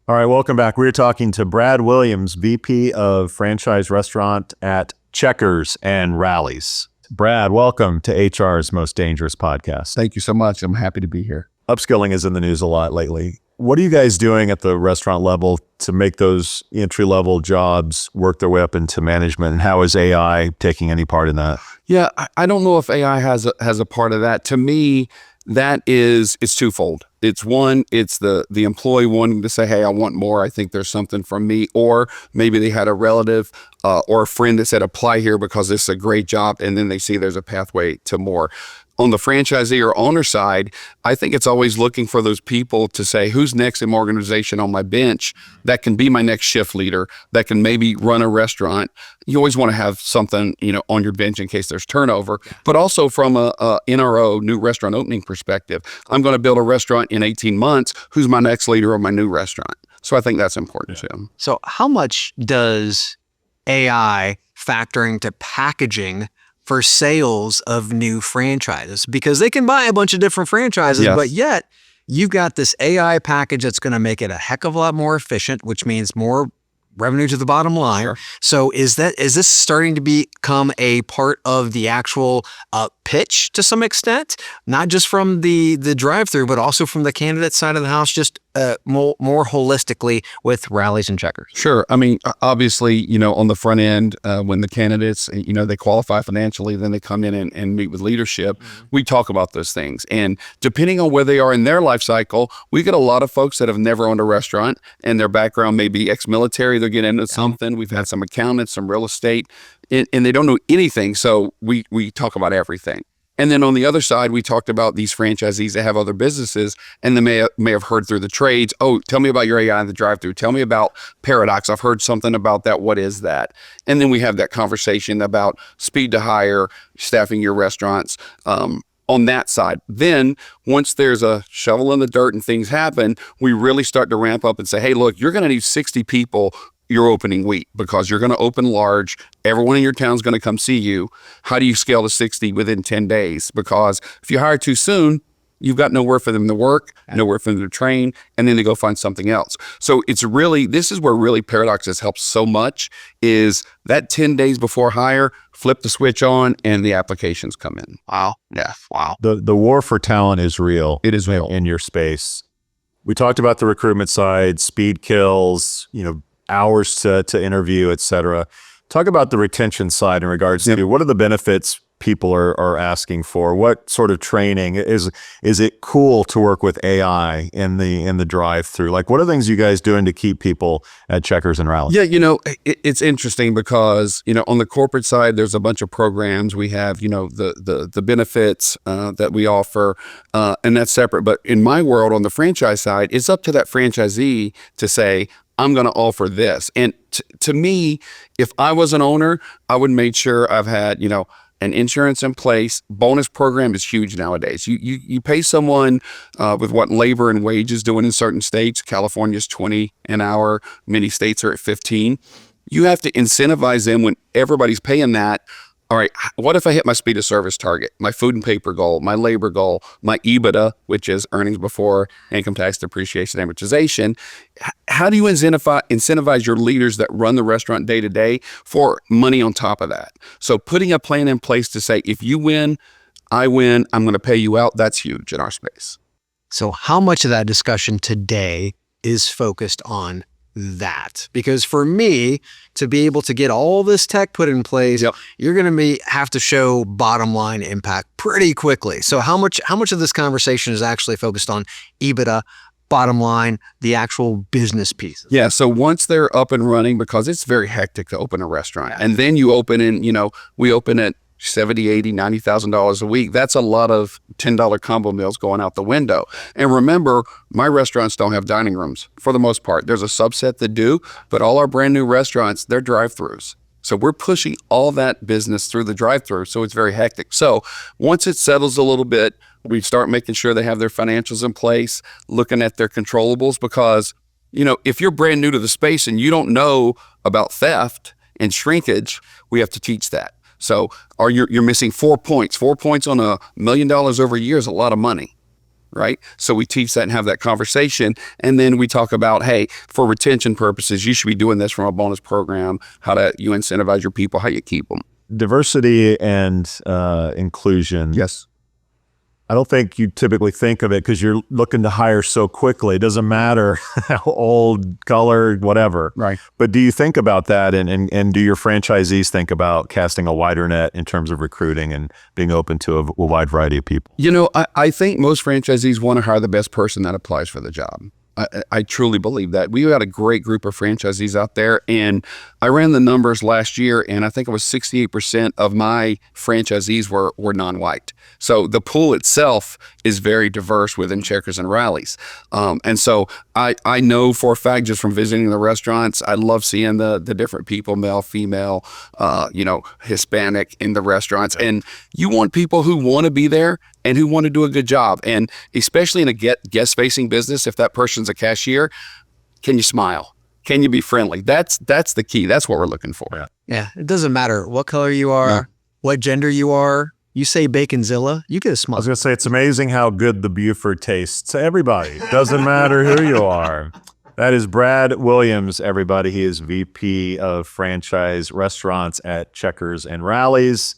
All right, welcome back. We're talking to Brad Williams, VP of Franchise Restaurant at Checkers and Rallies. Brad, welcome to HR's Most Dangerous Podcast. Thank you so much. I'm happy to be here. Upskilling is in the news a lot lately. What are you guys doing at the restaurant level to make those entry-level jobs work their way up into management? And how is AI taking any part in that? Yeah, I don't know if AI has a part of that. To me, it's twofold. It's one, it's the employee wanting to say, hey, I want more. I think there's something from me. Or maybe they had a relative or a friend that said, apply here because this is a great job. And then they see there's a pathway to more. On the franchisee or owner side, I think it's always looking for those people to say, who's next in my organization on my bench that can be my next shift leader, that can maybe run a restaurant. You always want to have something, on your bench in case there's turnover, but also from a NRO, new restaurant opening perspective. I'm going to build a restaurant in 18 months. Who's my next leader of my new restaurant? So I think that's important too. So how much does AI factor into packaging for sales of new franchises? Because they can buy a bunch of different franchises, Yes. but yet you've got this AI package that's going to make it a heck of a lot more efficient, which means more revenue to the bottom line. Sure. So is this starting to become a part of the actual pitch to some extent, not just from the drive-through, but also from the candidate side of the house, just more holistically with Rallies and Checkers? Sure. I mean, obviously, on the front end, when the candidates, they qualify financially, then they come in and meet with leadership. We talk about those things. And depending on where they are in their life cycle, we get a lot of folks that have never owned a restaurant and their background may be ex-military. They're getting into something. We've had some accountants, some real estate, and they don't know anything. So we talk about everything. And then on the other side, we talked about these franchisees that have other businesses and they may have heard through the trades, oh, tell me about your AI in the drive-thru. Tell me about Paradox. I've heard something about that. What is that? And then we have that conversation about speed to hire, staffing your restaurants on that side. Then once there's a shovel in the dirt and things happen, we really start to ramp up and say, hey, look, you're going to need 60 people your opening week because you're going to open large. Everyone in your town is going to come see you. How do you scale to 60 within 10 days? Because if you hire too soon, you've got nowhere for them to work, nowhere for them to train, and then they go find something else. So this is where really Paradox has helped so much is that 10 days before hire, flip the switch on and the applications come in. Wow. Yeah. Wow. The war for talent is real. It is real. In your space. We talked about the recruitment side, speed kills, hours to interview, et cetera. Talk about the retention side in regards to what are the benefits people are asking for? What sort of training is it cool to work with AI in the drive-through? Like, what are things you guys doing to keep people at Checkers and Rallies? Yeah, it's interesting because, on the corporate side, there's a bunch of programs. We have, the benefits that we offer, and that's separate. But in my world, on the franchise side, it's up to that franchisee to say, I'm going to offer this. And to me, if I was an owner, I would make sure I've had, an insurance in place. Bonus program is huge nowadays. You pay someone with what labor and wages doing in certain states. California's 20 an hour. Many states are at 15. You have to incentivize them when everybody's paying that. All right, what if I hit my speed of service target, my food and paper goal, my labor goal, my EBITDA, which is earnings before income tax, depreciation, amortization? How do you incentivize your leaders that run the restaurant day to day for money on top of that? So putting a plan in place to say, if you win, I win, I'm going to pay you out, that's huge in our space. So how much of that discussion today is focused on that? Because for me to be able to get all this tech put in place, you're going to have to show bottom line impact pretty quickly. So how much of this conversation is actually focused on EBITDA, bottom line, the actual business pieces? Yeah. So once they're up and running, because it's very hectic to open a restaurant, and then you open we open at $70,000, $80,000, $90,000 a week. That's a lot of $10 combo meals going out the window. And remember, my restaurants don't have dining rooms for the most part. There's a subset that do, but all our brand new restaurants, they're drive-throughs. So we're pushing all that business through the drive-through. So it's very hectic. So once it settles a little bit, we start making sure they have their financials in place, looking at their controllables, because, if you're brand new to the space and you don't know about theft and shrinkage, we have to teach that. So you're missing 4 points. 4 points on $1 million over a year is a lot of money. right? So we teach that and have that conversation. And then we talk about, hey, for retention purposes, you should be doing this from a bonus program, how to you incentivize your people, how you keep them. Diversity and inclusion. Yes. I don't think you typically think of it because you're looking to hire so quickly. It doesn't matter how old, color, whatever. Right. But do you think about that, and do your franchisees think about casting a wider net in terms of recruiting and being open to a wide variety of people? You know, I think most franchisees want to hire the best person that applies for the job. I truly believe that. We got a great group of franchisees out there, and I ran the numbers last year, and I think it was 68% of my franchisees were non-white. So the pool itself is very diverse within Checkers and Rallies. And so I know for a fact, just from visiting the restaurants, I love seeing the different people, male, female, Hispanic in the restaurants. And you want people who want to be there and who want to do a good job. And especially in a guest-facing business, if that person's a cashier, can you smile? Can you be friendly? That's the key. That's what we're looking for. Yeah. It doesn't matter what color you are, what gender you are. You say Baconzilla, you get a I smile. was going to say, it's amazing how good the Buford tastes to everybody. Doesn't matter who you are. That is Brad Williams, everybody. He is VP of Franchise Restaurants at Checkers and Rallies.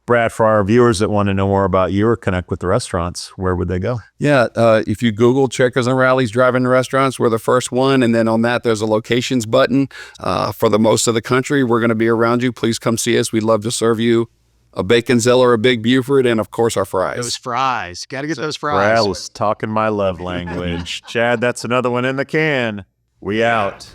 Brad, for our viewers that want to know more about you or connect with the restaurants, where would they go? Yeah, if you Google Checkers and Rallies drive-in restaurants, we're the first one. And then on that, there's a locations button. For the most of the country, we're going to be around you. Please come see us. We'd love to serve you a Baconzilla or a Big Buford, and of course, our fries. Those fries. Got to get those Brad fries. was talking my love language. Chad, that's another one in the can. We out.